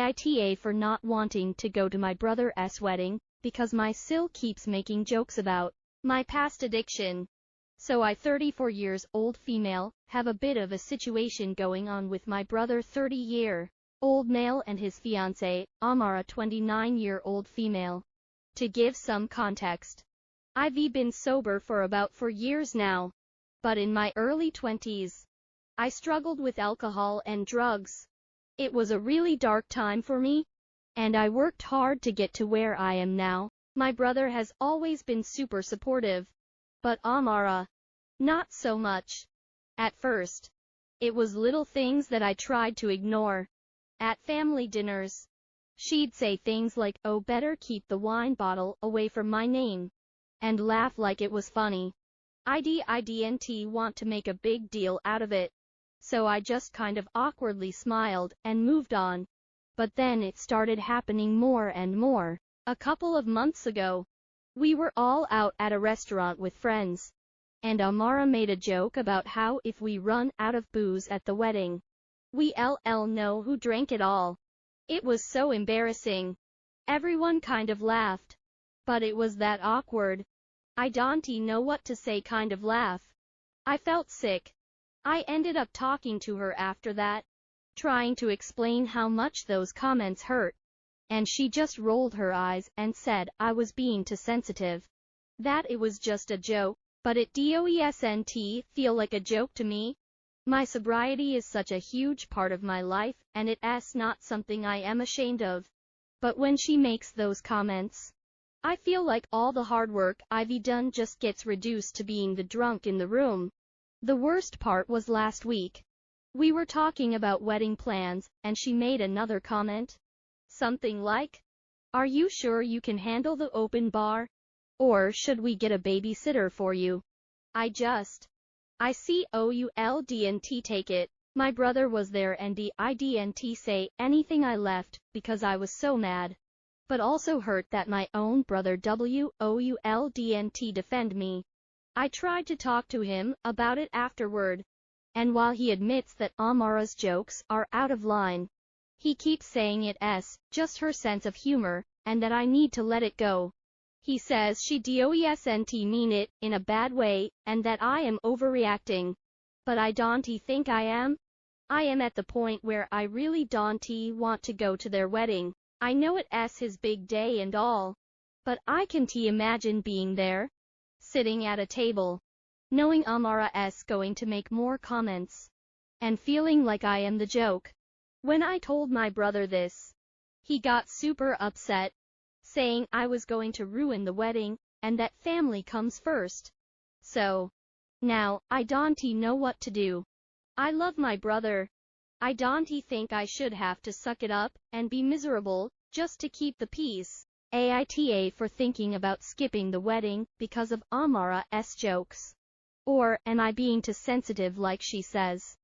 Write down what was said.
AITA for not wanting to go to my brother's wedding, because my sil keeps making jokes about my past addiction. So I, 34 years old female, have a bit of a situation going on with my brother, 30-year-old male, and his fiancée, Amara, 29-year-old female. To give some context, I've been sober for about 4 years now, but in my early 20s, I struggled with alcohol and drugs. It was a really dark time for me, and I worked hard to get to where I am now. My brother has always been super supportive, but Amara, not so much. At first, it was little things that I tried to ignore. At family dinners, she'd say things like, "Oh, better keep the wine bottle away from my name," and laugh like it was funny. I didn't want to make a big deal out of it, so I just kind of awkwardly smiled and moved on. But then it started happening more and more. A couple of months ago, we were all out at a restaurant with friends, and Amara made a joke about how if we run out of booze at the wedding, we'll know who drank it all. It was so embarrassing. Everyone kind of laughed, but it was that awkward, I don't know what to say kind of laugh. I felt sick. I ended up talking to her after that, trying to explain how much those comments hurt, and she just rolled her eyes and said I was being too sensitive, that it was just a joke. But it doesn't feel like a joke to me. My sobriety is such a huge part of my life, and it's not something I am ashamed of. But when she makes those comments, I feel like all the hard work I've done just gets reduced to being the drunk in the room. The worst part was last week. We were talking about wedding plans, and she made another comment. Something like, "Are you sure you can handle the open bar? Or should we get a babysitter for you?" I couldn't take it. My brother was there and I didn't say anything. I left because I was so mad, but also hurt that my own brother didn't defend me. I tried to talk to him about it afterward, and while he admits that Amara's jokes are out of line, he keeps saying it's just her sense of humor, and that I need to let it go. He says she doesn't mean it in a bad way, and that I am overreacting. But I don't think I am. I am at the point where I really don't want to go to their wedding. I know it's his big day and all, but I can't imagine being there, sitting at a table, knowing Amara's going to make more comments, and feeling like I am the joke. When I told my brother this, he got super upset, saying I was going to ruin the wedding, and that family comes first. So, now, I don't know what to do. I love my brother. I don't think I should have to suck it up and be miserable just to keep the peace. AITA for thinking about skipping the wedding because of Amara's jokes. Or am I being too sensitive like she says?